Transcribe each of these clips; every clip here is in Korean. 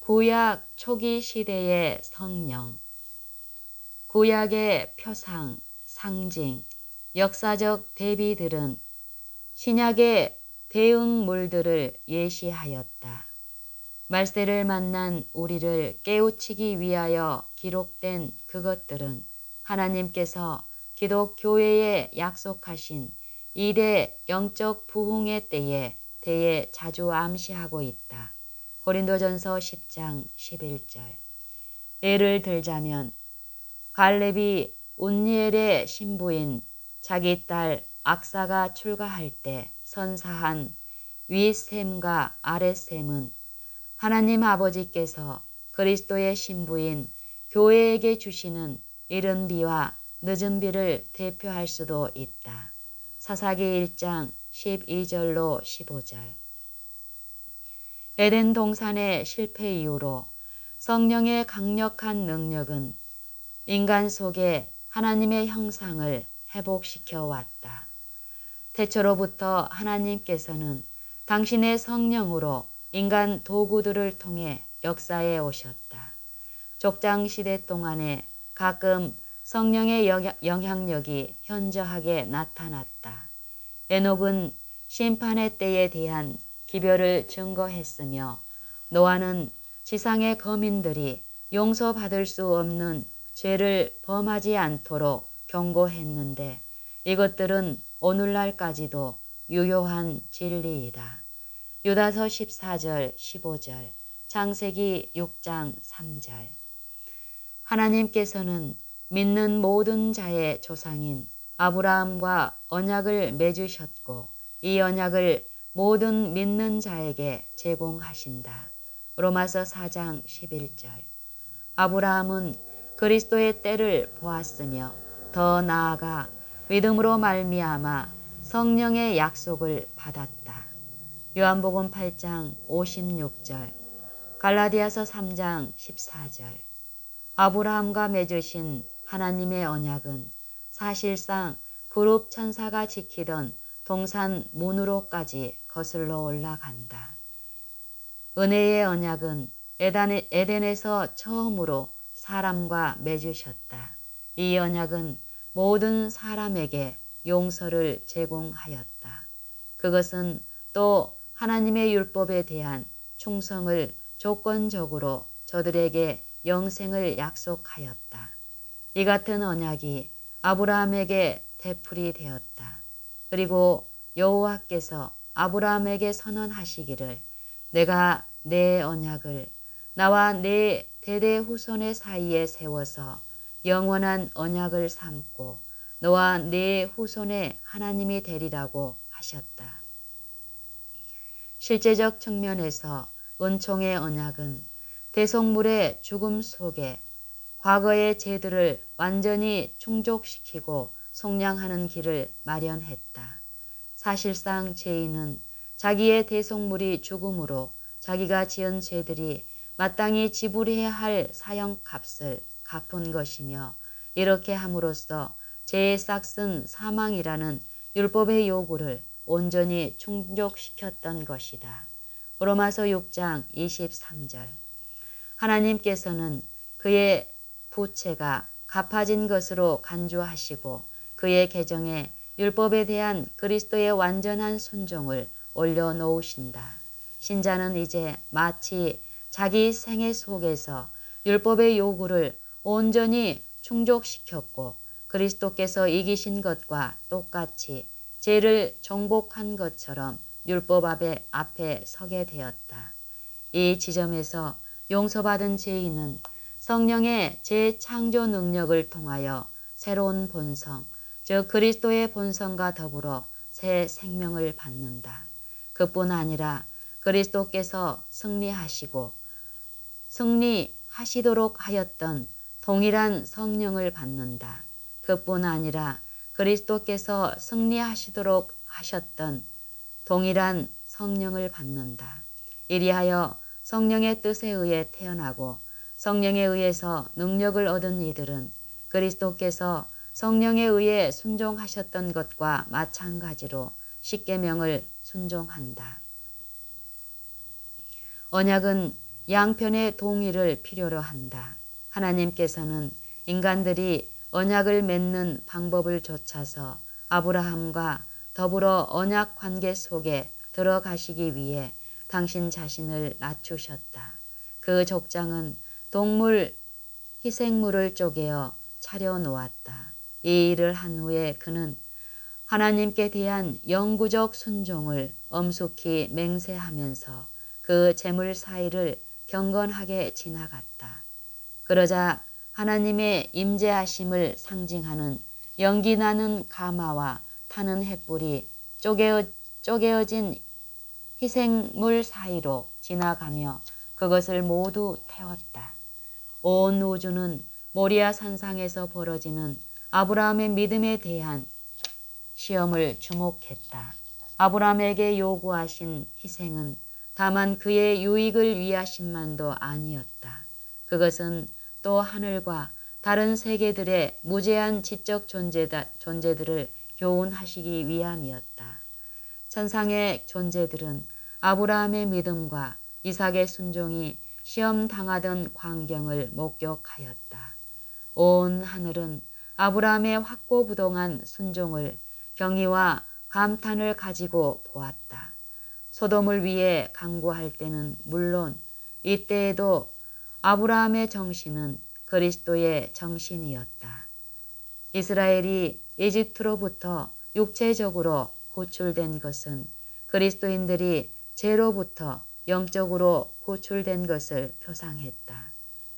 구약 초기 시대의 성령, 구약의 표상, 상징, 역사적 대비들은 신약의 대응물들을 예시하였다. 말세를 만난 우리를 깨우치기 위하여 기록된 그것들은 하나님께서 기독교회에 약속하신 이대 영적 부흥의 때에 대해 자주 암시하고 있다. 고린도전서 10장 11절. 예를 들자면 갈렙이 운니엘의 신부인 자기 딸 악사가 출가할 때 선사한 윗셈과 아랫셈은 하나님 아버지께서 그리스도의 신부인 교회에게 주시는 이른 비와 늦은 비를 대표할 수도 있다. 사사기 1장 12절로 15절. 에덴 동산의 실패 이후로 성령의 강력한 능력은 인간 속에 하나님의 형상을 회복시켜 왔다. 태초로부터 하나님께서는 당신의 성령으로 인간 도구들을 통해 역사에 오셨다. 족장시대 동안에 가끔 성령의 영향력이 현저하게 나타났다. 에녹은 심판의 때에 대한 기별을 증거했으며 노아는 지상의 거민들이 용서받을 수 없는 죄를 범하지 않도록 경고했는데 이것들은 오늘날까지도 유효한 진리이다. 유다서 14절 15절, 창세기 6장 3절. 하나님께서는 믿는 모든 자의 조상인 아브라함과 언약을 맺으셨고 이 언약을 모든 믿는 자에게 제공하신다. 로마서 4장 11절. 아브라함은 그리스도의 때를 보았으며 더 나아가 믿음으로 말미암아 성령의 약속을 받았다. 요한복음 8장 56절, 갈라디아서 3장 14절. 아브라함과 맺으신 하나님의 언약은 사실상 그룹 천사가 지키던 동산 문으로까지 거슬러 올라간다. 은혜의 언약은 에덴에서 처음으로 사람과 맺으셨다. 이 언약은 모든 사람에게 용서를 제공하였다. 그것은 또 하나님의 율법에 대한 충성을 조건적으로 저들에게 영생을 약속하였다. 이 같은 언약이 아브라함에게 되풀이 되었다. 그리고 여호와께서 아브라함에게 선언하시기를 내가 내 언약을 나와 내 대대 후손의 사이에 세워서 영원한 언약을 삼고 너와 네 후손의 하나님이 되리라고 하셨다. 실제적 측면에서 은총의 언약은 대속물의 죽음 속에 과거의 죄들을 완전히 충족시키고 속량하는 길을 마련했다. 사실상 죄인은 자기의 대속물이 죽음으로 자기가 지은 죄들이 마땅히 지불해야 할 사형값을 갚은 것이며 이렇게 함으로써 죄의 싹슨 사망이라는 율법의 요구를 온전히 충족시켰던 것이다. 로마서 6장 23절. 하나님께서는 그의 부채가 갚아진 것으로 간주하시고 그의 계정에 율법에 대한 그리스도의 완전한 순종을 올려놓으신다. 신자는 이제 마치 자기 생애 속에서 율법의 요구를 온전히 충족시켰고 그리스도께서 이기신 것과 똑같이 죄를 정복한 것처럼 율법 앞에 서게 되었다. 이 지점에서 용서받은 죄인은 성령의 재창조 능력을 통하여 새로운 본성, 즉 그리스도의 본성과 더불어 새 생명을 받는다. 그뿐 아니라 그리스도께서 승리하시도록 하였던 동일한 성령을 받는다. 그뿐 아니라 그리스도께서 승리하시도록 하셨던 동일한 성령을 받는다. 이리하여 성령의 뜻에 의해 태어나고 성령에 의해서 능력을 얻은 이들은 그리스도께서 성령에 의해 순종하셨던 것과 마찬가지로 십계명을 순종한다. 언약은 양편의 동의를 필요로 한다. 하나님께서는 인간들이 언약을 맺는 방법을 좇아서 아브라함과 더불어 언약 관계 속에 들어가시기 위해 당신 자신을 낮추셨다. 그 족장은 동물 희생물을 쪼개어 차려놓았다. 이 일을 한 후에 그는 하나님께 대한 영구적 순종을 엄숙히 맹세하면서 그 제물 사이를 경건하게 지나갔다. 그러자 하나님의 임재하심을 상징하는 연기 나는 가마와 타는 횃불이 쪼개어진 희생물 사이로 지나가며 그것을 모두 태웠다. 온 우주는 모리아 산상에서 벌어지는 아브라함의 믿음에 대한 시험을 주목했다. 아브라함에게 요구하신 희생은 다만 그의 유익을 위하심만도 아니었다. 그것은 또 하늘과 다른 세계들의 무제한 지적 존재들을 교훈하시기 위함이었다. 천상의 존재들은 아브라함의 믿음과 이삭의 순종이 시험당하던 광경을 목격하였다. 온 하늘은 아브라함의 확고부동한 순종을 경의와 감탄을 가지고 보았다. 소돔을 위해 강구할 때는 물론 이때에도 아브라함의 정신은 그리스도의 정신이었다. 이스라엘이 이집트로부터 육체적으로 구출된 것은 그리스도인들이 죄로부터 영적으로 구출된 것을 표상했다.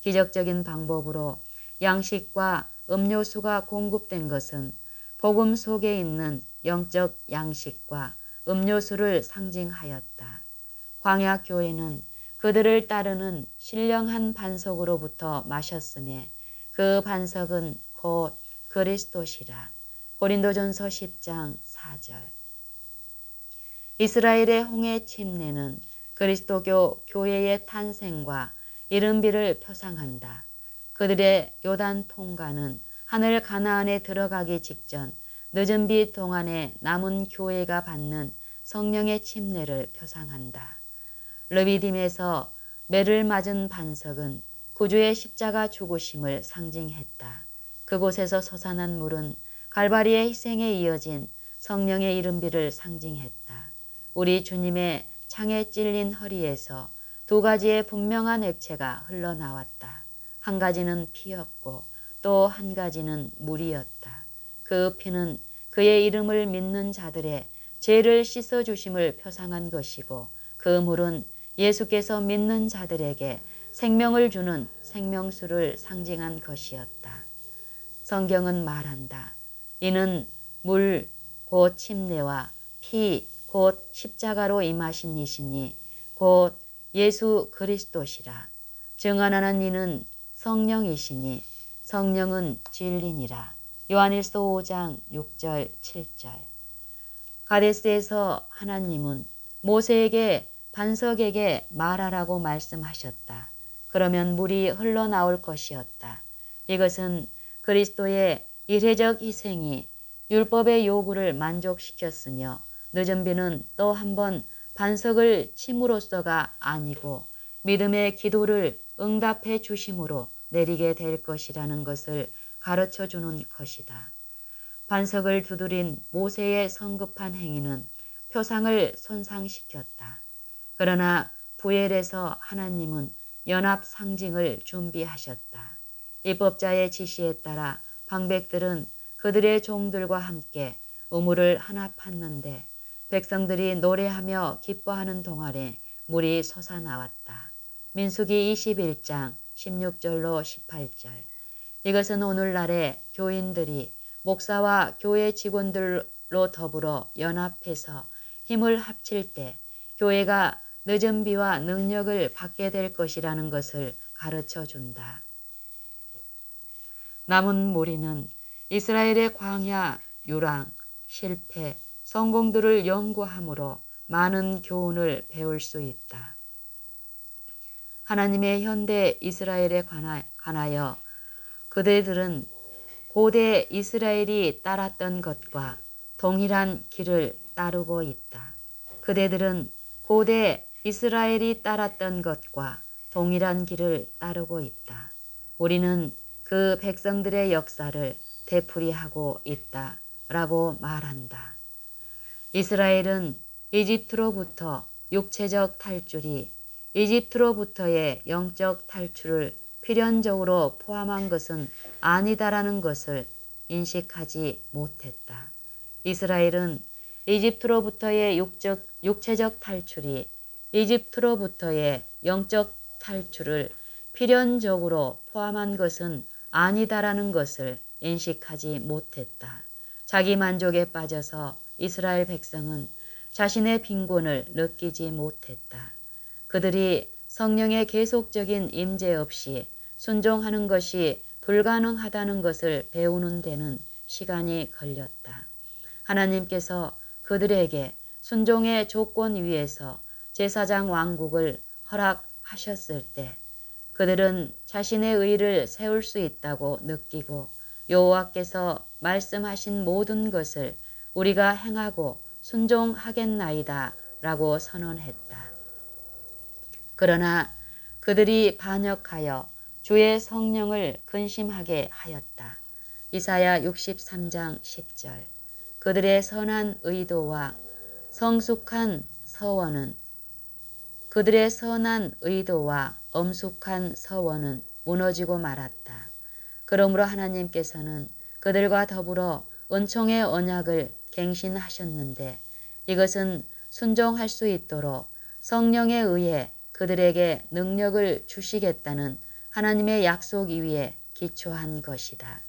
기적적인 방법으로 양식과 음료수가 공급된 것은 복음 속에 있는 영적 양식과 음료수를 상징하였다. 광야 교회는 그들을 따르는 신령한 반석으로부터 마셨음에 그 반석은 곧 그리스도시라. 고린도전서 10장 4절. 이스라엘의 홍해 침례는 그리스도교 교회의 탄생과 이른비를 표상한다. 그들의 요단 통과는 하늘 가나안에 들어가기 직전 늦은 비 동안에 남은 교회가 받는 성령의 침례를 표상한다. 르비딤에서 매를 맞은 반석은 구주의 십자가 죽으심을 상징했다. 그곳에서 솟아난 물은 갈바리의 희생에 이어진 성령의 이른비를 상징했다. 우리 주님의 창에 찔린 허리에서 두 가지의 분명한 액체가 흘러나왔다. 한 가지는 피였고 또 한 가지는 물이었다. 그 피는 그의 이름을 믿는 자들의 죄를 씻어주심을 표상한 것이고 그 물은 예수께서 믿는 자들에게 생명을 주는 생명수를 상징한 것이었다. 성경은 말한다. 이는 물, 곧 침례와 피, 곧 십자가로 임하신 이시니 곧 예수 그리스도시라. 증언하는 이는 성령이시니 성령은 진리니라. 요한일서 5장 6절 7절. 가데스에서 하나님은 모세에게 반석에게 말하라고 말씀하셨다. 그러면 물이 흘러나올 것이었다. 이것은 그리스도의 일회적 희생이 율법의 요구를 만족시켰으며 늦은 비는 또 한 번 반석을 침으로써가 아니고 믿음의 기도를 응답해 주심으로 내리게 될 것이라는 것을 가르쳐 주는 것이다. 반석을 두드린 모세의 성급한 행위는 표상을 손상시켰다. 그러나 부엘에서 하나님은 연합 상징을 준비하셨다. 입법자의 지시에 따라 방백들은 그들의 종들과 함께 우물을 하나 팠는데 백성들이 노래하며 기뻐하는 동안에 물이 솟아나왔다. 민수기 21장 16절로 18절. 이것은 오늘날의 교인들이 목사와 교회 직원들로 더불어 연합해서 힘을 합칠 때 교회가 늦은 비와 능력을 받게 될 것이라는 것을 가르쳐 준다. 남은 무리는 이스라엘의 광야, 유랑, 실패, 성공들을 연구함으로 많은 교훈을 배울 수 있다. 하나님의 현대 이스라엘에 관하여 그들은 고대 이스라엘이 따랐던 것과 동일한 길을 따르고 있다. 그대들은 고대 이스라엘이 따랐던 것과 동일한 길을 따르고 있다. 우리는 그 백성들의 역사를 되풀이하고 있다. 라고 말한다. 이스라엘은 이집트로부터 육체적 탈출이 이집트로부터의 영적 탈출을 필연적으로 포함한 것은 아니다라는 것을 인식하지 못했다. 이스라엘은 이집트로부터의 육체적 탈출이 이집트로부터의 영적 탈출을 필연적으로 포함한 것은 아니다라는 것을 인식하지 못했다. 자기 만족에 빠져서 이스라엘 백성은 자신의 빈곤을 느끼지 못했다. 그들이 성령의 계속적인 임재 없이 순종하는 것이 불가능하다는 것을 배우는 데는 시간이 걸렸다. 하나님께서 그들에게 순종의 조건 위에서 제사장 왕국을 허락하셨을 때 그들은 자신의 의를 세울 수 있다고 느끼고 여호와께서 말씀하신 모든 것을 우리가 행하고 순종하겠나이다 라고 선언했다. 그러나 그들이 반역하여 주의 성령을 근심하게 하였다. 이사야 63장 10절. 그들의 선한 의도와 성숙한 서원은 그들의 선한 의도와 엄숙한 서원은 무너지고 말았다. 그러므로 하나님께서는 그들과 더불어 은총의 언약을 갱신하셨는데 이것은 순종할 수 있도록 성령에 의해 그들에게 능력을 주시겠다는 하나님의 약속 위에 기초한 것이다.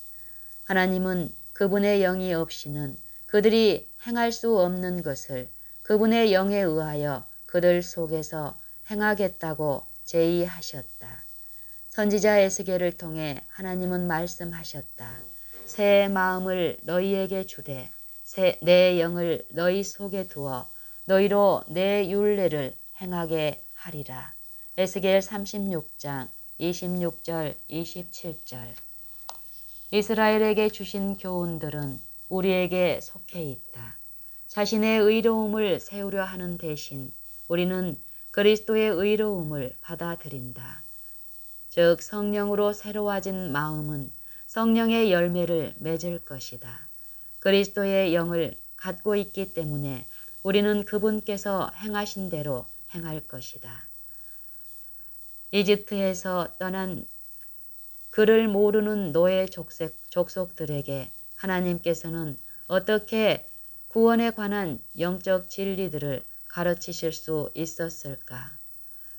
하나님은 그분의 영이 없이는 그들이 행할 수 없는 것을 그분의 영에 의하여 그들 속에서 행하겠다고 제의하셨다. 선지자 에스겔을 통해 하나님은 말씀하셨다. 새 마음을 너희에게 주되 내 영을 너희 속에 두어 너희로 내 율례를 행하게 하리라. 에스겔 36장 26절 27절. 이스라엘에게 주신 교훈들은 우리에게 속해 있다. 자신의 의로움을 세우려 하는 대신 우리는 그리스도의 의로움을 받아들인다. 즉 성령으로 새로워진 마음은 성령의 열매를 맺을 것이다. 그리스도의 영을 갖고 있기 때문에 우리는 그분께서 행하신 대로 행할 것이다. 이집트에서 떠난 그를 모르는 노예 족속들에게 하나님께서는 어떻게 구원에 관한 영적 진리들을 가르치실 수 있었을까?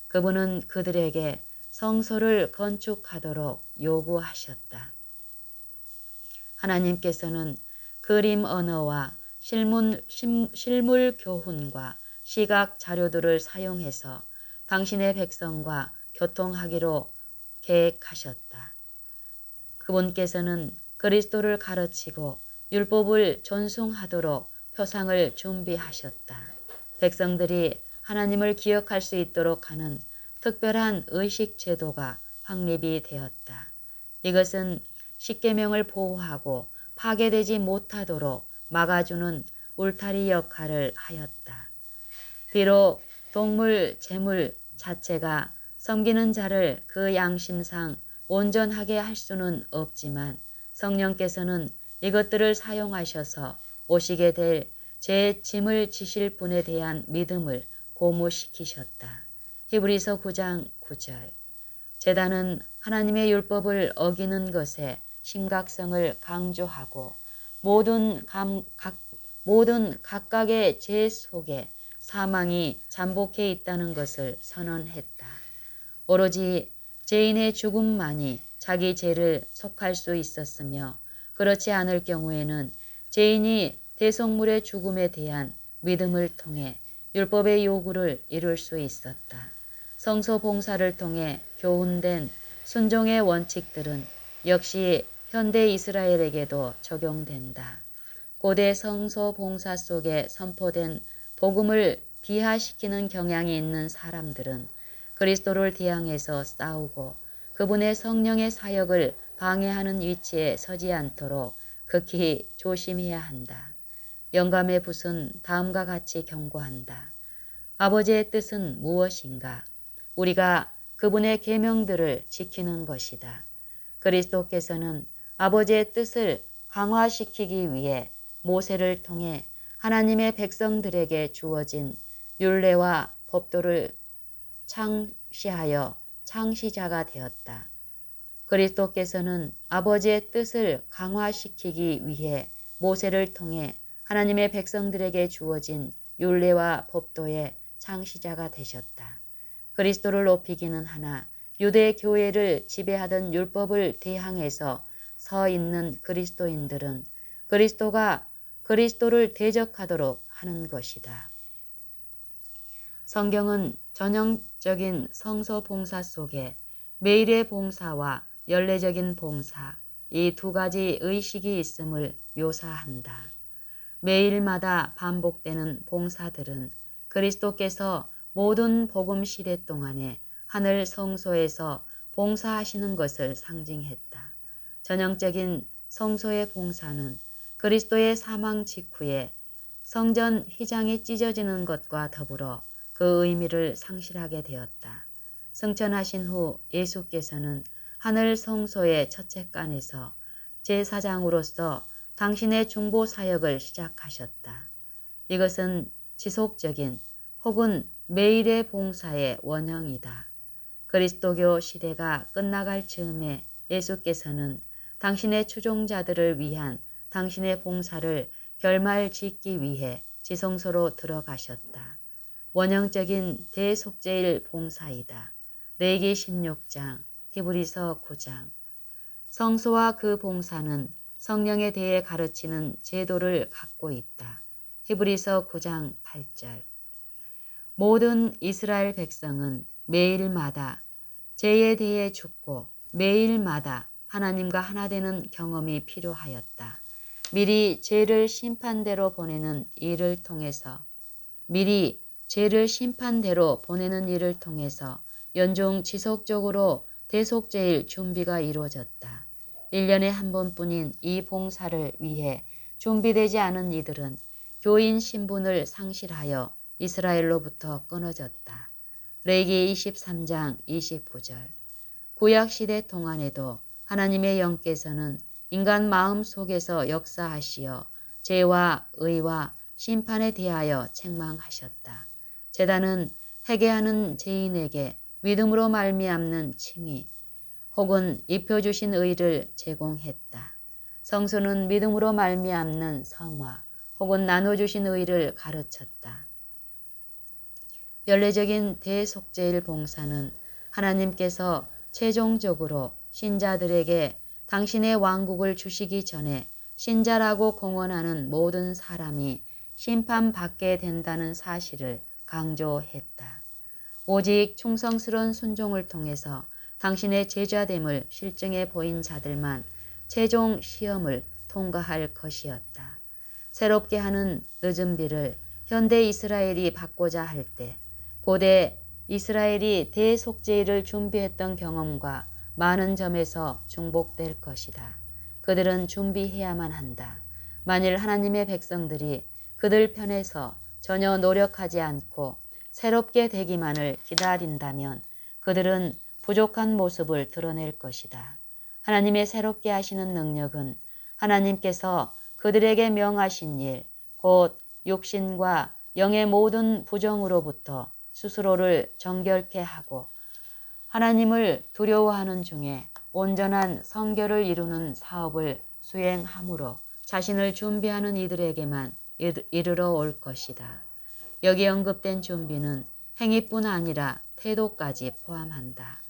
그분은 그들에게 성소를 건축하도록 요구하셨다. 하나님께서는 그림 언어와 실물 교훈과 시각 자료들을 사용해서 당신의 백성과 교통하기로 계획하셨다. 그분께서는 그리스도를 가르치고 율법을 존숭하도록 표상을 준비하셨다. 백성들이 하나님을 기억할 수 있도록 하는 특별한 의식 제도가 확립이 되었다. 이것은 십계명을 보호하고 파괴되지 못하도록 막아주는 울타리 역할을 하였다. 비록 동물 제물 자체가 섬기는 자를 그 양심상 온전하게 할 수는 없지만 성령께서는 이것들을 사용하셔서 오시게 될 제 짐을 지실 분에 대한 믿음을 고무시키셨다. 히브리서 9장 9절. 제단은 하나님의 율법을 어기는 것의 심각성을 강조하고 모든 각각의 죄 속에 사망이 잠복해 있다는 것을 선언했다. 오로지 죄인의 죽음만이 자기 죄를 속할 수 있었으며 그렇지 않을 경우에는 죄인이 대속물의 죽음에 대한 믿음을 통해 율법의 요구를 이룰 수 있었다. 성소 봉사를 통해 교훈된 순종의 원칙들은 역시 현대 이스라엘에게도 적용된다. 고대 성소 봉사 속에 선포된 복음을 비하시키는 경향이 있는 사람들은 그리스도를 대항해서 싸우고 그분의 성령의 사역을 방해하는 위치에 서지 않도록 극히 조심해야 한다. 영감의 붓은 다음과 같이 경고한다. 아버지의 뜻은 무엇인가? 우리가 그분의 계명들을 지키는 것이다. 그리스도께서는 아버지의 뜻을 강화시키기 위해 모세를 통해 하나님의 백성들에게 주어진 율례와 법도를 창시하여 창시자가 되었다. 그리스도께서는 아버지의 뜻을 강화시키기 위해 모세를 통해 하나님의 백성들에게 주어진 율례와 법도의 창시자가 되셨다. 그리스도를 높이기는 하나 유대 교회를 지배하던 율법을 대항해서 서 있는 그리스도인들은 그리스도가 그리스도를 대적하도록 하는 것이다. 성경은 전형적인 성서 봉사 속에 매일의 봉사와 연례적인 봉사, 이 두 가지 의식이 있음을 묘사한다. 매일마다 반복되는 봉사들은 그리스도께서 모든 복음 시대 동안에 하늘 성소에서 봉사하시는 것을 상징했다. 전형적인 성소의 봉사는 그리스도의 사망 직후에 성전 휘장이 찢어지는 것과 더불어 그 의미를 상실하게 되었다. 승천하신 후 예수께서는 하늘 성소의 첫째간에서 제사장으로서 당신의 중보 사역을 시작하셨다. 이것은 지속적인 혹은 매일의 봉사의 원형이다. 그리스도교 시대가 끝나갈 즈음에 예수께서는 당신의 추종자들을 위한 당신의 봉사를 결말짓기 위해 지성소로 들어가셨다. 원형적인 대속죄일 봉사이다. 레위기 16장, 히브리서 9장. 성소와 그 봉사는 성령에 대해 가르치는 제도를 갖고 있다. 히브리서 9장 8절. 모든 이스라엘 백성은 매일마다 죄에 대해 죽고 매일마다 하나님과 하나 되는 경험이 필요하였다. 미리 죄를 심판대로 보내는 일을 통해서 연중 지속적으로 대속죄일 준비가 이루어졌다. 1년에 한 번뿐인 이 봉사를 위해 준비되지 않은 이들은 교인 신분을 상실하여 이스라엘로부터 끊어졌다. 레위기 23장 29절. 구약시대 동안에도 하나님의 영께서는 인간 마음 속에서 역사하시어 죄와 의와 심판에 대하여 책망하셨다. 제단은 회개하는 죄인에게 믿음으로 말미암는 칭의 혹은 입혀주신 의를 제공했다. 성소는 믿음으로 말미암는 성화 혹은 나눠주신 의를 가르쳤다. 연례적인 대속죄일 봉사는 하나님께서 최종적으로 신자들에게 당신의 왕국을 주시기 전에 신자라고 공언하는 모든 사람이 심판받게 된다는 사실을 강조했다. 오직 충성스러운 순종을 통해서 당신의 제자됨을 실증해 보인 자들만 최종 시험을 통과할 것이었다. 새롭게 하는 늦은 비를 현대 이스라엘이 받고자 할 때 고대 이스라엘이 대속죄일을 준비했던 경험과 많은 점에서 중복될 것이다. 그들은 준비해야만 한다. 만일 하나님의 백성들이 그들 편에서 전혀 노력하지 않고 새롭게 되기만을 기다린다면 그들은 부족한 모습을 드러낼 것이다. 하나님의 새롭게 하시는 능력은 하나님께서 그들에게 명하신 일, 곧 육신과 영의 모든 부정으로부터 스스로를 정결케 하고 하나님을 두려워하는 중에 온전한 성결을 이루는 사업을 수행함으로 자신을 준비하는 이들에게만 이르러 올 것이다. 여기 언급된 준비는 행위뿐 아니라 태도까지 포함한다.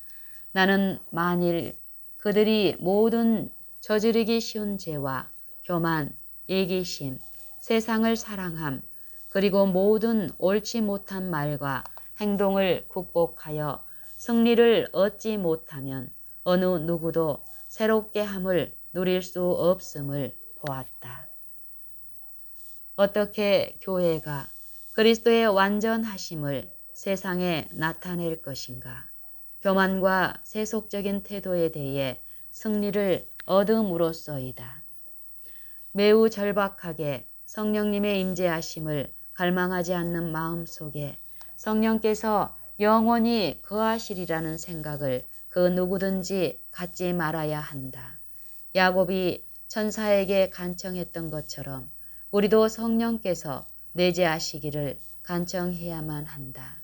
나는 만일 그들이 모든 저지르기 쉬운 죄와 교만, 이기심, 세상을 사랑함, 그리고 모든 옳지 못한 말과 행동을 극복하여 승리를 얻지 못하면 어느 누구도 새롭게 함을 누릴 수 없음을 보았다. 어떻게 교회가 그리스도의 완전하심을 세상에 나타낼 것인가? 교만과 세속적인 태도에 대해 승리를 얻음으로써이다. 매우 절박하게 성령님의 임재하심을 갈망하지 않는 마음 속에 성령께서 영원히 거하시리라는 생각을 그 누구든지 갖지 말아야 한다. 야곱이 천사에게 간청했던 것처럼 우리도 성령께서 내재하시기를 간청해야만 한다.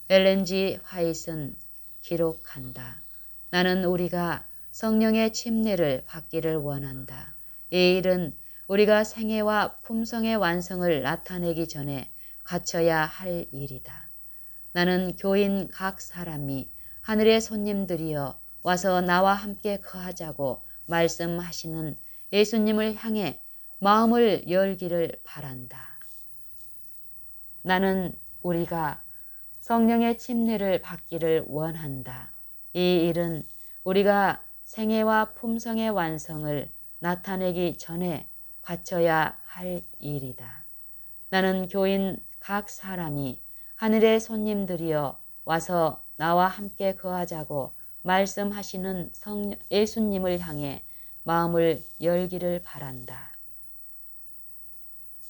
엘렌 G. 화이트는 기록한다. 나는 우리가 성령의 침례를 받기를 원한다. 이 일은 우리가 생애와 품성의 완성을 나타내기 전에 갖춰야 할 일이다. 나는 교인 각 사람이 하늘의 손님들이여 와서 나와 함께 거하자고 말씀하시는 예수님을 향해 마음을 열기를 바란다. 나는 우리가 성령의 침례를 받기를 원한다. 이 일은 우리가 생애와 품성의 완성을 나타내기 전에 갖춰야 할 일이다. 나는 교인 각 사람이 하늘의 손님들이여 와서 나와 함께 거하자고 말씀하시는 예수님을 향해 마음을 열기를 바란다.